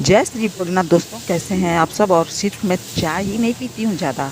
जय श्री भोलेनाथ दोस्तों, कैसे हैं आप सब। और सिर्फ मैं चाय ही नहीं पीती हूँ ज़्यादा,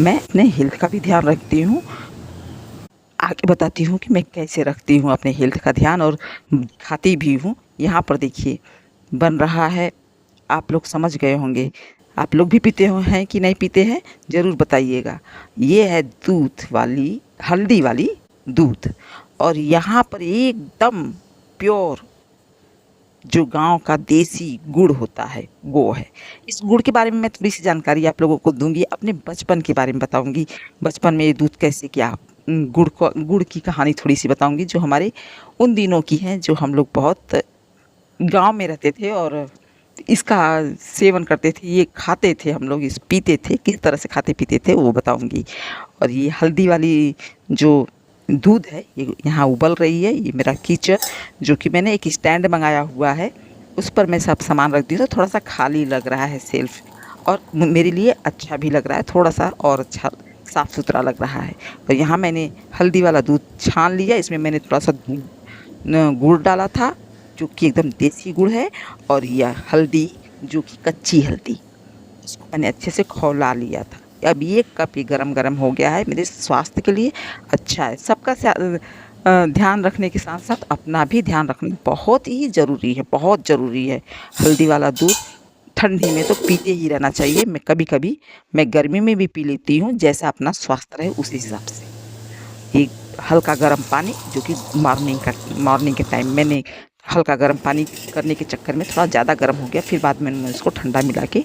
मैं अपने हेल्थ का भी ध्यान रखती हूँ। आगे बताती हूँ कि मैं कैसे रखती हूँ अपने हेल्थ का ध्यान, और खाती भी हूँ। यहाँ पर देखिए बन रहा है, आप लोग समझ गए होंगे। आप लोग भी पीते हो हैं कि नहीं पीते हैं, ज़रूर बताइएगा। ये है दूध वाली, हल्दी वाली दूध। और यहाँ पर एकदम प्योर जो गाँव का देसी गुड़ होता है वो है। इस गुड़ के बारे में मैं थोड़ी सी जानकारी आप लोगों को दूंगी, अपने बचपन के बारे में बताऊंगी। बचपन में ये दूध कैसे क्या, गुड़ की कहानी थोड़ी सी बताऊंगी, जो हमारे उन दिनों की है, जो हम लोग बहुत गांव में रहते थे और इसका सेवन करते थे, ये खाते थे हम लोग, इस पीते थे, किस तरह से खाते पीते थे वो बताऊंगी। और ये हल्दी वाली जो दूध है ये यहाँ उबल रही है। ये मेरा किचन, जो कि मैंने एक स्टैंड मंगाया हुआ है, उस पर मैं सब सामान रख दी, तो थोड़ा सा खाली लग रहा है सेल्फ, और मेरे लिए अच्छा भी लग रहा है, थोड़ा सा और अच्छा साफ़ सुथरा लग रहा है। और यहाँ मैंने हल्दी वाला दूध छान लिया, इसमें मैंने थोड़ा सा गुड़ डाला था, जो कि एकदम देसी गुड़ है। और यह हल्दी, जो कि कच्ची हल्दी, इसको मैंने अच्छे से खौला लिया था। अब ये कप ये गरम-गरम हो गया है, मेरे स्वास्थ्य के लिए अच्छा है। सबका ध्यान रखने के साथ-साथ अपना भी ध्यान रखना बहुत ही ज़रूरी है, बहुत ज़रूरी है। हल्दी वाला दूध ठंडी में तो पीते ही रहना चाहिए। मैं कभी-कभी मैं गर्मी में भी पी लेती हूँ, जैसा अपना स्वास्थ्य रहे उस हिसाब से। एक हल्का गर्म पानी, जो कि मॉर्निंग के टाइम मैंने हल्का गर्म पानी करने के चक्कर में थोड़ा ज़्यादा गर्म हो गया, फिर बाद में मैंने उसको ठंडा मिला के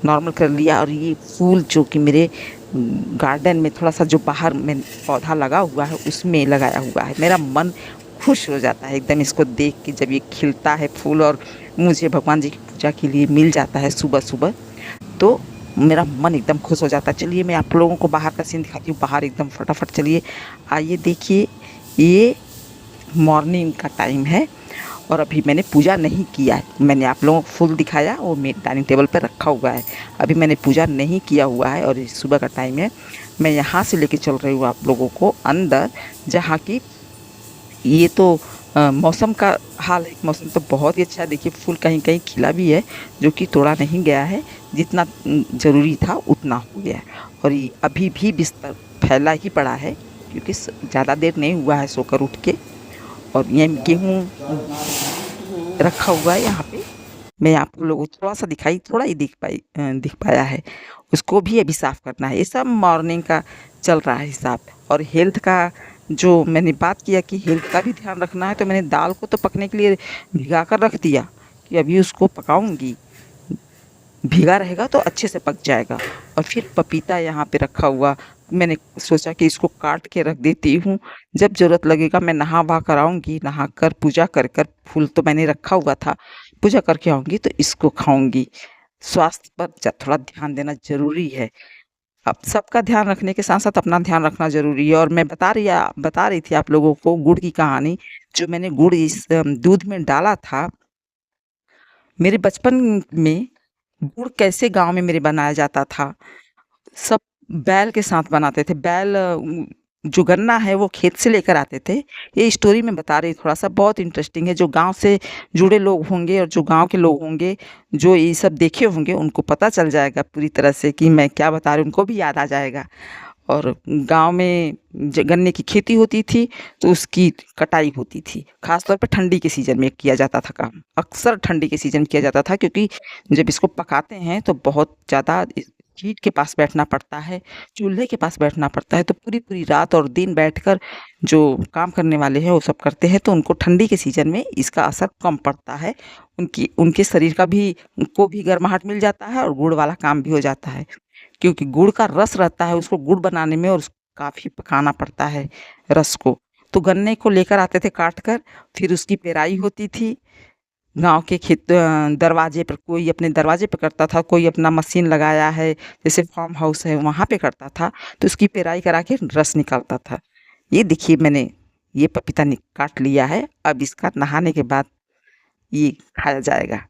नॉर्मल कर लिया। और ये फूल जो कि मेरे गार्डन में थोड़ा सा जो बाहर में पौधा लगा हुआ है उसमें लगाया हुआ है, मेरा मन खुश हो जाता है एकदम इसको देख के, जब ये खिलता है फूल और मुझे भगवान जी की पूजा के लिए मिल जाता है सुबह सुबह, तो मेरा मन एकदम खुश हो जाता है। चलिए मैं आप लोगों को बाहर का सीन दिखाती हूँ, बाहर एकदम फटाफट चलिए आइए देखिए। ये मॉर्निंग का टाइम है और अभी मैंने पूजा नहीं किया है। मैंने आप लोगों को फूल दिखाया, वो मेरे डाइनिंग टेबल पर रखा हुआ है, अभी मैंने पूजा नहीं किया हुआ है। और सुबह का टाइम है, मैं यहाँ से लेके चल रही हूँ आप लोगों को अंदर, जहाँ की ये तो मौसम का हाल है। मौसम तो बहुत ही अच्छा है, देखिए फूल कहीं कहीं खिला भी है, जो कि तोड़ा नहीं गया है, जितना ज़रूरी था उतना हो गया है। और ये अभी भी बिस्तर फैला ही पड़ा है, क्योंकि ज़्यादा देर नहीं हुआ है सोकर उठ के। और ये गेहूँ रखा हुआ है यहाँ पे, मैं आप लोगों को थोड़ा सा दिखाई, थोड़ा ही दिख पाया है, उसको भी अभी साफ़ करना है। ये सब मॉर्निंग का चल रहा है हिसाब। और हेल्थ का जो मैंने बात किया कि हेल्थ का भी ध्यान रखना है, तो मैंने दाल को तो पकने के लिए भिगा कर रख दिया कि अभी उसको पकाऊंगी, भीगा रहेगा तो अच्छे से पक जाएगा। और फिर पपीता यहाँ पे रखा हुआ, मैंने सोचा कि इसको काट के रख देती हूँ, जब ज़रूरत लगेगा मैं नहा वहा कर आऊँगी, नहा कर पूजा कर कर, फूल तो मैंने रखा हुआ था, पूजा करके आऊँगी तो इसको खाऊँगी। स्वास्थ्य पर थोड़ा ध्यान देना ज़रूरी है। अब सबका ध्यान रखने के साथ साथ अपना ध्यान रखना ज़रूरी है। और मैं बता रही थी आप लोगों को गुड़ की कहानी, जो मैंने गुड़ इस दूध में डाला था। मेरे बचपन में गुड़ कैसे गाँव में मेरे बनाया जाता था, सब बैल के साथ बनाते थे। बैल जो गन्ना है वो खेत से लेकर आते थे। ये स्टोरी मैं बता रही, थोड़ा-सा बहुत इंटरेस्टिंग है। जो गाँव से जुड़े लोग होंगे और जो गाँव के लोग होंगे, जो ये सब देखे होंगे, उनको पता चल जाएगा पूरी तरह से कि मैं क्या बता रही हूँ, उनको भी याद आ जाएगा। और गाँव में गन्ने की खेती होती थी, तो उसकी कटाई होती थी, ख़ास तौर पे ठंडी के सीज़न में किया जाता था काम। अक्सर ठंडी के सीज़न में किया जाता था, क्योंकि जब इसको पकाते हैं तो बहुत ज़्यादा हीट के पास बैठना पड़ता है, चूल्हे के पास बैठना पड़ता है, तो पूरी पूरी रात और दिन बैठकर जो काम करने वाले हैं वो सब करते हैं, तो उनको ठंडी के सीज़न में इसका असर कम पड़ता है। उनके शरीर का भी, उनको भी गर्माहट मिल जाता है और गुड़ वाला काम भी हो जाता है, क्योंकि गुड़ का रस रहता है, उसको गुड़ बनाने में और काफ़ी पकाना पड़ता है रस को। तो गन्ने को लेकर आते थे काट कर, फिर उसकी पेराई होती थी। गाँव के दरवाजे पर, कोई अपने दरवाजे पे करता था, कोई अपना मशीन लगाया है, जैसे फार्म हाउस है वहाँ पे करता था, तो उसकी पेराई करा के रस निकालता था। ये देखिए मैंने ये पपीता काट लिया है, अब इसका नहाने के बाद ये खाया जाएगा।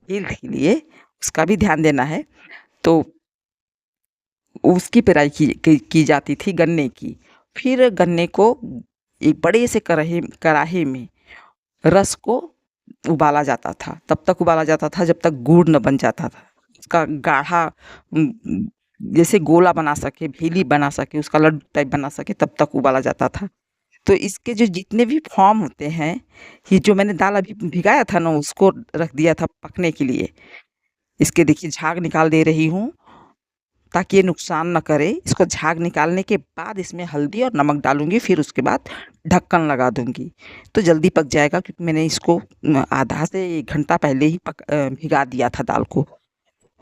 हेल्थ के लिए उसका भी ध्यान देना है, तो उसकी पेराई की जाती थी गन्ने की। फिर गन्ने को एक बड़े से कढ़ाई कढ़ाई में रस को उबाला जाता था, तब तक उबाला जाता था जब तक गुड़ न बन जाता था। उसका गाढ़ा जैसे गोला बना सके, भेली बना सके, उसका लड्डू टाइप बना सके, तब तक उबाला जाता था। तो इसके जो जितने भी फॉर्म होते हैं, ये जो मैंने दाल अभी भिगाया था ना, उसको रख दिया था पकने के लिए। इसके देखिए झाग निकाल दे रही हूँ ताकि ये नुकसान ना करे। इसको झाग निकालने के बाद इसमें हल्दी और नमक डालूंगी, फिर उसके बाद ढक्कन लगा दूंगी, तो जल्दी पक जाएगा, क्योंकि मैंने इसको आधा से 1 घंटा पहले ही भिगा दिया था दाल को।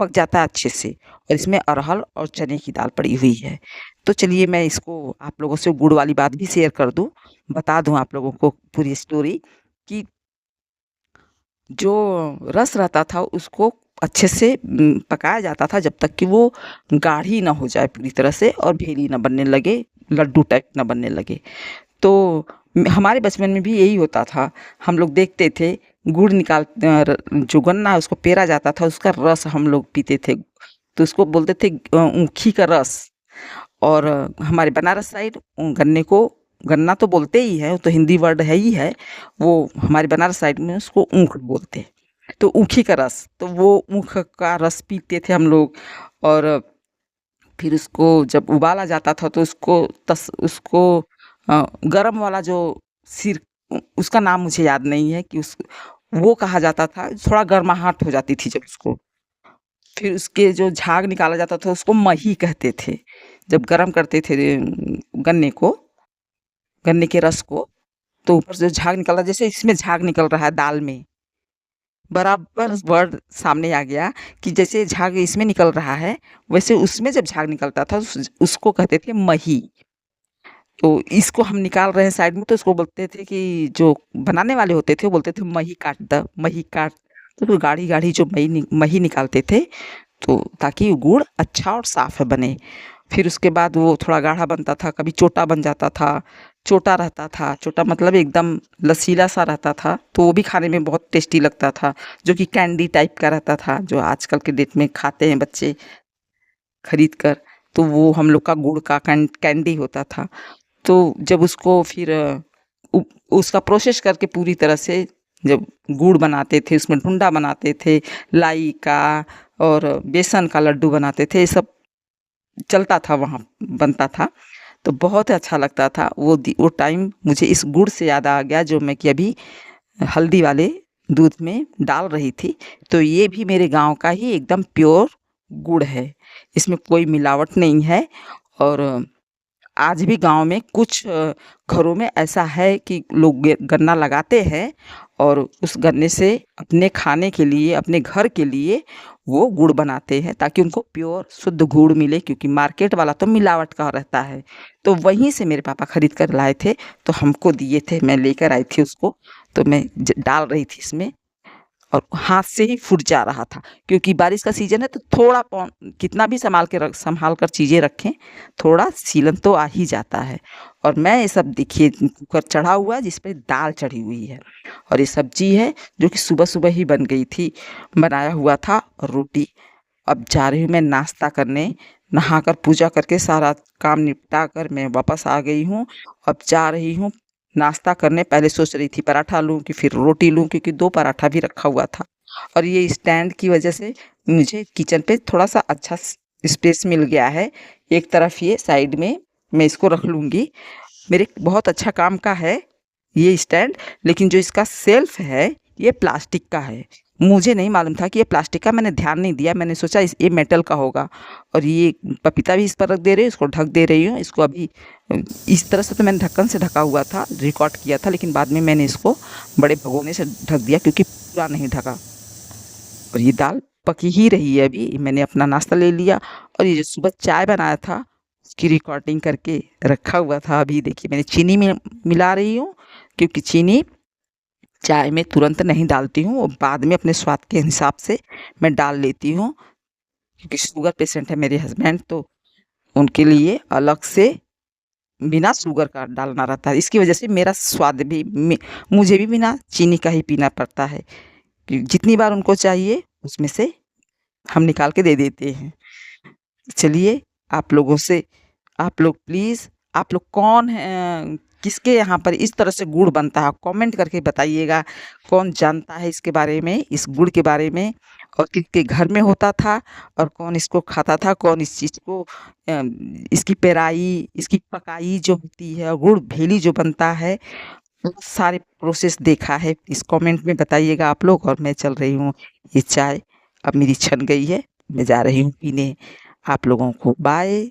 पक जाता है अच्छे से। और इसमें अरहर और चने की दाल पड़ी हुई है। तो चलिए मैं इसको आप लोगों से गुड़ वाली बात भी शेयर कर दूं, बता दूं आप लोगों को पूरी स्टोरी, कि जो रस रहता था उसको अच्छे से पकाया जाता था जब तक कि वो गाढ़ी ना हो जाए पूरी तरह से और भेली ना बनने लगे, लड्डू टाइप ना बनने लगे। तो हमारे बचपन में भी यही होता था। हम लोग देखते थे गुड़ जो गन्ना है उसको पेरा जाता था, उसका रस हम लोग पीते थे, तो उसको बोलते थे ऊखी का रस। और हमारे बनारस साइड गन्ने को गन्ना तो बोलते ही है, वो तो हिंदी वर्ड है ही है। वो हमारे बनारस साइड में उसको ऊख बोलते हैं। तो ऊखी का रस, तो वो ऊख का रस पीते थे हम लोग। और फिर उसको जब उबाला जाता था तो उसको गरम वाला जो सिर, उसका नाम मुझे याद नहीं है कि उस वो कहा जाता था, थोड़ा गर्माहट हो जाती थी जब उसको। फिर उसके जो झाग निकाला जाता था उसको मही कहते थे। जब गरम करते थे गन्ने को, गन्ने के रस को, तो ऊपर से झाग निकला, जैसे इसमें झाग निकल रहा है दाल में, बराबर वर्ड सामने आ गया कि जैसे झाग इसमें निकल रहा है, वैसे उसमें जब झाग निकलता था उसको कहते थे मही। तो इसको हम निकाल रहे हैं साइड में, तो उसको बोलते थे कि जो बनाने वाले होते थे वो बोलते थे मही काट द, मही काट। तो गाढ़ी गाढ़ी जो मही निकालते थे, तो ताकि गुड़ अच्छा और साफ बने। फिर उसके बाद वो थोड़ा गाढ़ा बनता था, कभी छोटा बन जाता था। छोटा रहता था, छोटा मतलब एकदम लसीला सा रहता था, तो वो भी खाने में बहुत टेस्टी लगता था। जो कि कैंडी टाइप का रहता था, जो आजकल के डेट में खाते हैं बच्चे खरीद कर, तो वो हम लोग का गुड़ का कैंडी होता था। तो जब उसको फिर उसका प्रोसेस करके पूरी तरह से जब गुड़ बनाते थे, उसमें ढूंढा बनाते थे, लाई का और बेसन का लड्डू बनाते थे, ये सब चलता था वहाँ, बनता था। तो बहुत अच्छा लगता था वो टाइम। मुझे इस गुड़ से याद आ गया जो मैं कि अभी हल्दी वाले दूध में डाल रही थी। तो ये भी मेरे गांव का ही एकदम प्योर गुड़ है, इसमें कोई मिलावट नहीं है। और आज भी गांव में कुछ घरों में ऐसा है कि लोग गन्ना लगाते हैं और उस गन्ने से अपने खाने के लिए, अपने घर के लिए वो गुड़ बनाते हैं, ताकि उनको प्योर शुद्ध गुड़ मिले, क्योंकि मार्केट वाला तो मिलावट का रहता है। तो वहीं से मेरे पापा खरीद कर लाए थे, तो हमको दिए थे, मैं लेकर आई थी उसको। तो मैं डाल रही थी इसमें, और हाथ से ही फूट जा रहा था, क्योंकि बारिश का सीजन है, तो थोड़ा कितना भी संभाल कर चीज़ें रखें, थोड़ा सीलन तो आ ही जाता है। और मैं ये सब देखिए कुकर चढ़ा हुआ है जिस पे दाल चढ़ी हुई है, और ये सब्जी है जो कि सुबह सुबह ही बन गई थी, बनाया हुआ था, और रोटी। अब जा रही हूँ मैं नाश्ता करने, नहाकर पूजा करके सारा काम निपटा कर मैं वापस आ गई हूँ। अब जा रही हूँ नाश्ता करने। पहले सोच रही थी पराठा लूँ कि फिर रोटी लूँ, क्योंकि 2 पराठा भी रखा हुआ था। और ये स्टैंड की वजह से मुझे किचन पे थोड़ा सा अच्छा स्पेस मिल गया है। एक तरफ ये साइड में मैं इसको रख लूँगी। मेरे बहुत अच्छा काम का है ये स्टैंड, लेकिन जो इसका सेल्फ है ये प्लास्टिक का है। मुझे नहीं मालूम था कि ये प्लास्टिक का, मैंने ध्यान नहीं दिया, मैंने सोचा ये मेटल का होगा। और ये पपीता भी इस पर रख दे रही हूँ, इसको ढक दे रही हूँ। इसको अभी इस तरह से तो मैंने ढक्कन से ढका हुआ था, रिकॉर्ड किया था, लेकिन बाद में मैंने इसको बड़े भगोने से ढक दिया, क्योंकि पूरा नहीं ढका। और ये दाल पकी ही रही है अभी। मैंने अपना नाश्ता ले लिया, और ये जो सुबह चाय बनाया था उसकी रिकॉर्डिंग करके रखा हुआ था। अभी देखिए मैंने चीनी में मिला रही हूँ, क्योंकि चीनी चाय में तुरंत नहीं डालती हूँ, और बाद में अपने स्वाद के हिसाब से मैं डाल लेती हूँ, क्योंकि शुगर पेशेंट है मेरे हस्बैंड, तो उनके लिए अलग से बिना शुगर का डालना रहता है। इसकी वजह से मेरा स्वाद भी मुझे भी बिना चीनी का ही पीना पड़ता है, कि जितनी बार उनको चाहिए उसमें से हम निकाल के दे देते हैं। चलिए आप लोगों से, आप लोग प्लीज़, आप लोग कौन हैं, किसके यहाँ पर इस तरह से गुड़ बनता है, कमेंट करके बताइएगा। कौन जानता है इसके बारे में, इस गुड़ के बारे में, और किसके घर में होता था, और कौन इसको खाता था, कौन इस चीज़ को इसकी पेराई, इसकी पकाई जो होती है, और गुड़ भेली जो बनता है, बहुत सारे प्रोसेस देखा है। इस कमेंट में बताइएगा आप लोग। और मैं चल रही हूँ, ये चाय अब मेरी छन गई है, मैं जा रही हूँ पीने। आप लोगों को बाय।